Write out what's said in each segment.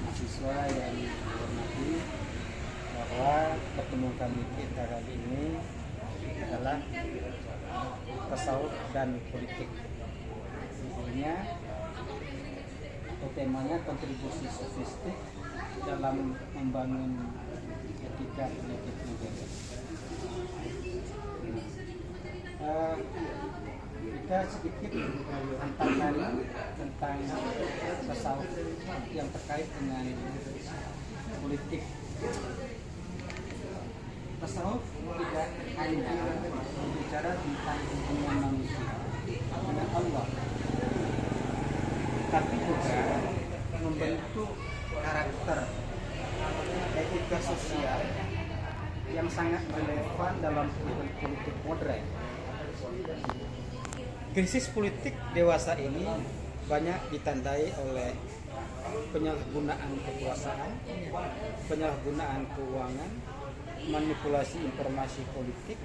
Mahasiswa yang dihormati, bahwa pertemuan kita kali ini adalah tasawuf dan politik. Intinya atau temanya kontribusi sofistik dalam membangun etika politik negara. Kita sedikit hantarkan tentang tasawuf yang terkait dengan politik. Tasawuf tidak hanya berbicara tentang hubungan manusia dengan Allah, tapi juga membentuk karakter etika sosial yang sangat relevan dalam politik modern. Krisis politik dewasa ini banyak ditandai oleh penyalahgunaan kekuasaan, penyalahgunaan keuangan, manipulasi informasi politik,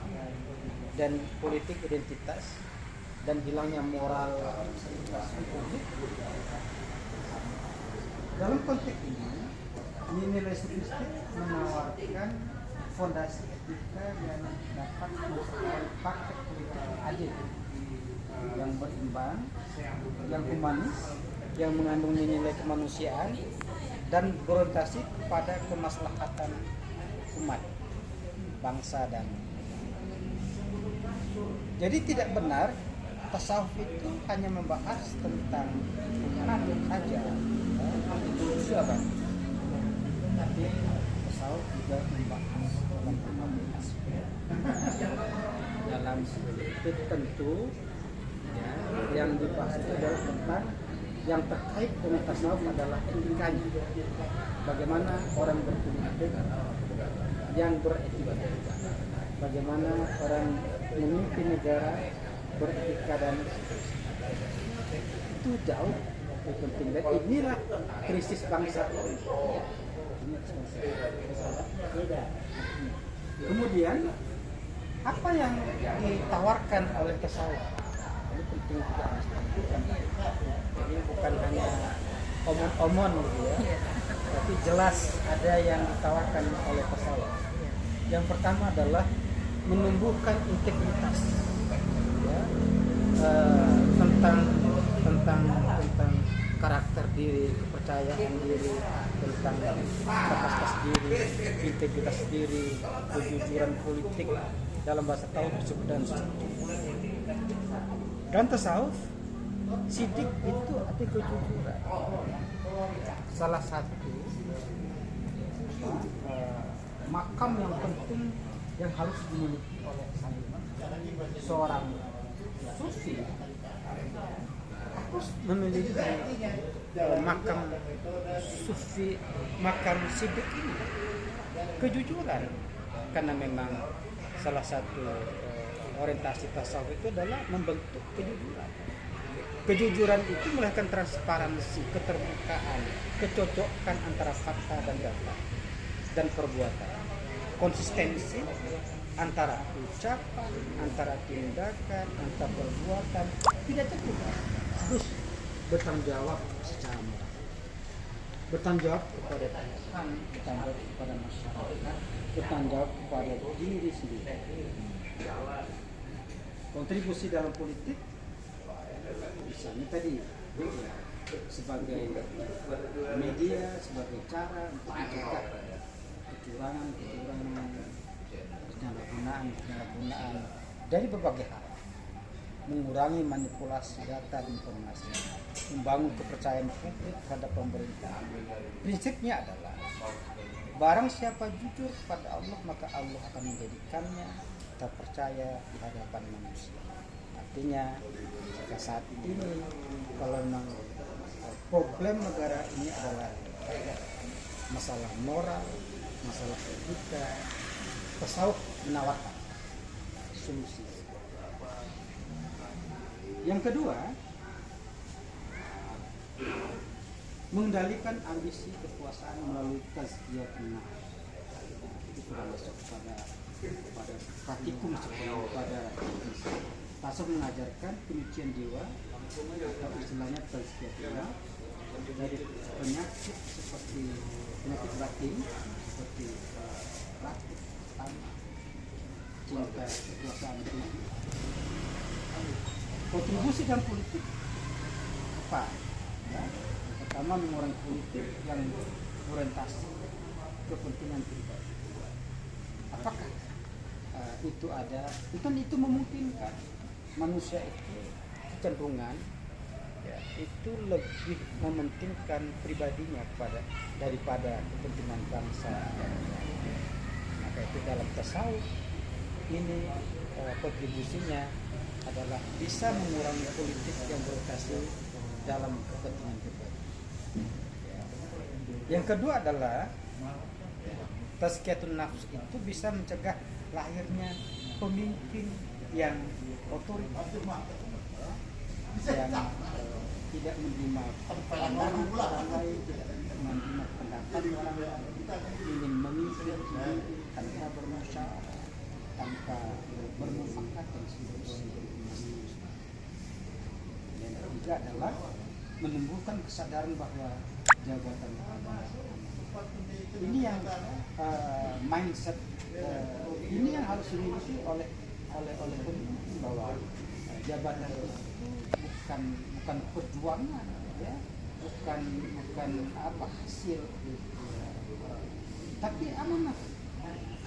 dan politik identitas, dan hilangnya moral publik. Dalam konteks ini, nilai sofistik menawarkan fondasi etika yang dapat menciptakan praktek politik yang adil, yang berimbang, yang humanis, yang mengandung nilai kemanusiaan, dan berorientasi kepada kemaslahatan umat, bangsa, dan jadi tidak benar tasawuf itu hanya membahas tentang Tuhan saja, itu siapa? Tapi tasawuf juga membahas dalam berbagai aspek. Dalam itu tentu ya, yang dibahas itu adalah tentang yang terkait dengan tasawuf adalah etikanya. Bagaimana orang berpolitik yang beretika, bagaimana orang memimpin negara beretika, dan itu jauh lebih penting. Dan inilah krisis bangsa. Kemudian apa yang ditawarkan oleh tasawuf ini penting juga disampaikan. Jadi bukan hanya omon-omon gitu ya, tapi jelas ada yang ditawarkan oleh tasawuf. Yang pertama adalah menumbuhkan integritas, ya, tentang karakter diri, kepercayaan diri, tentang kapasitas diri, integritas diri, kejujuran politik, dalam bahasa tasawuf disebut dan tasawuf sidik itu arti kejujuran. Salah satu makam yang penting yang harus dimiliki oleh seorang sufi harus memiliki makam sufi, makam sidik ini, kejujuran, karena memang salah satu orientasi tasawuf itu adalah membentuk kejujuran. Kejujuran itu melahirkan transparansi, keterbukaan, kecocokan antara fakta dan data dan perbuatan, konsistensi antara ucapan, antara tindakan, antara perbuatan, tidak cukup, harus bertanggung jawab secara moral, bertanggung jawab kepada Tuhan, bertanggung jawab kepada masyarakat, bertanggung jawab kepada diri sendiri. Kontribusi dalam politik misalnya tadi ya, sebagai media, sebagai cara untuk mencegah kecurangan, penyalahgunaan dari berbagai hal, mengurangi manipulasi data dan informasi, membangun kepercayaan publik terhadap pemerintah. Prinsipnya adalah barang siapa jujur kepada Allah, maka Allah akan menjadikannya terpercaya di hadapan manusia. Artinya jika saat ini kalau memang problem negara ini adalah masalah moral, masalah etika, tasawuf menawarkan solusi. Yang kedua, mengendalikan ambisi kekuasaan melalui tazkiyatun nafs. Itu sudah masuk pada praktikum sekolah, pada tasawuf mengajarkan penyucian jiwa atau istilahnya tazkiyah dari penyakit seperti penyakit batin seperti rakus, tamak, cinta, kekuasaan tinggi. Kontribusi dalam politik apa? Ya, yang pertama mengurangi politik yang orientasi kepentingan pribadi. Apakah itu ada? Itu memungkinkan manusia itu kecenderungan ya, itu lebih mementingkan pribadinya daripada kepentingan bangsa. Maka itu dalam tasawuf ini kontribusinya adalah bisa mengurangi politik yang berorientasi dalam kepentingan pribadi. Yang kedua adalah tazkiyatun nafs itu bisa mencegah lahirnya pemimpin yang otoriter, yang tidak menerima pandangan orang lain, tidak menerima pendapat orang lain, ingin memimpin tanpa bermusyawarah, tanpa bermufakat dan seterusnya. Yang ketiga adalah menumbuhkan kesadaran bahwa jabatan adalah ini yang mindset ini yang harus dimiliki oleh pemimpin, bahwa jabatan itu bukan perjuangan ya, bukan apa hasil tapi amanah.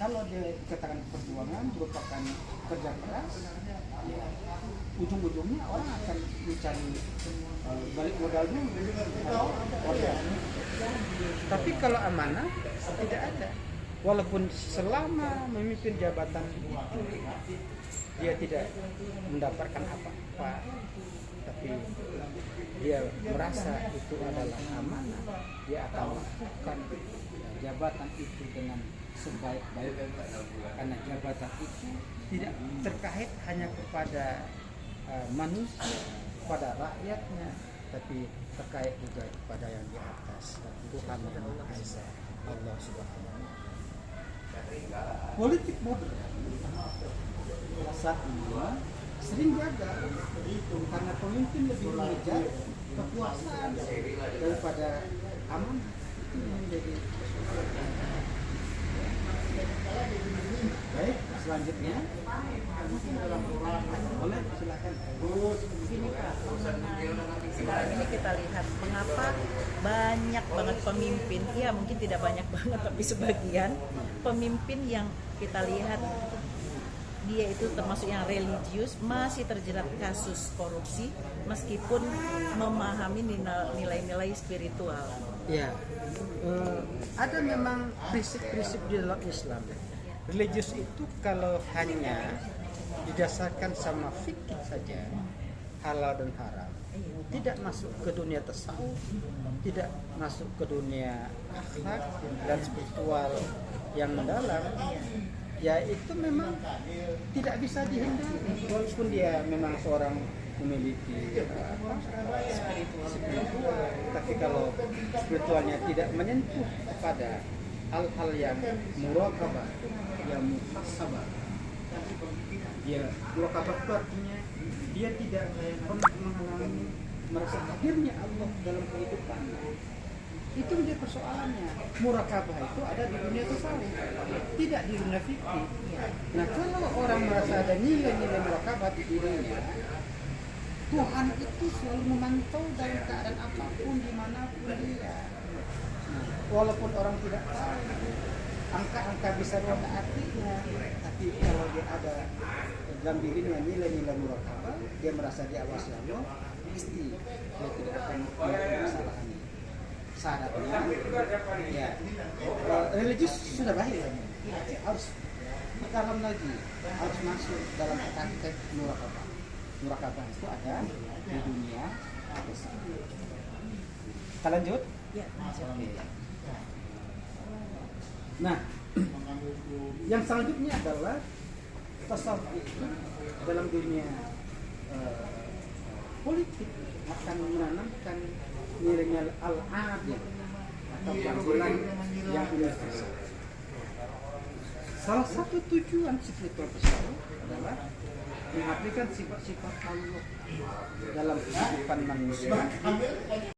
Kalau dia dikatakan perjuangan merupakan kerja keras, ya, ujung-ujungnya orang akan mencari balik modal dulu. Tapi kalau amanah tidak ada. Walaupun selama memimpin jabatan itu dia tidak mendapatkan apa-apa, tapi dia merasa itu adalah amanah, dia akan melakukan jabatan itu dengan sebaik-baiknya, karena jabatan itu tidak terkait hanya kepada manusia, kepada rakyatnya, tapi terkait juga kepada yang di atas, Tuhan yang Maha Esa, Allah Subhanahu wa Ta'ala. Politik modern saat ini sering gagal karena pemimpin lebih mengejar kekuasaan daripada amanah. Itu yang menjadi baik. Selanjutnya boleh silakan. Ini Pak, sekarang ini kita lihat mengapa banyak banget pemimpin, ya mungkin tidak banyak banget tapi sebagian pemimpin yang kita lihat dia itu termasuk yang religius masih terjerat kasus korupsi meskipun memahami nilai-nilai spiritual. Ya, ada memang prinsip-prinsip di dalam Islam. Religius itu kalau hanya didasarkan sama fikih saja, halal dan haram, tidak masuk ke dunia tasawuf, tidak masuk ke dunia akhlak dan spiritual yang mendalam, ya itu memang tidak bisa dihindari. Walaupun dia memang seorang memiliki spiritual, tapi kalau spiritualnya tidak menyentuh kepada hal-hal yang muraqabah, yang muhasabah, ya muraqabah itu artinya dia tidak pernah mengalami merasa hadirnya Allah dalam kehidupan. Itu menjadi persoalannya. Muraqabah itu ada di dunia tasawuf, tidak di dunia fikih. Nah, kalau orang merasa ada nilai-nilai muraqabah di dirinya, Tuhan itu selalu memantau dalam keadaan apapun, dimanapun dia. Nah, walaupun orang tidak tahu angka-angka bisa pada artinya, tapi kalau dia ada dalam dirinya nilai-nilai muraqabah, dia merasa diawasi Allah, pasti dia tidak akan melakukan kesalahan. Syaratnya, ya, religius sudah baik, harus dalam lagi, harus masuk dalam praktek muraqabah. Muraqabah itu ada di dunia atas. Kita lanjut? Ya, Oke. Nah, yang selanjutnya adalah tasawuf itu dalam dunia politik akan menanamkan nilai-nilai al-adil atau keadilan yang universal. Salah satu tujuan spiritual tasawuf adalah menghadirkan sifat-sifat Allah dalam kehidupan manusia.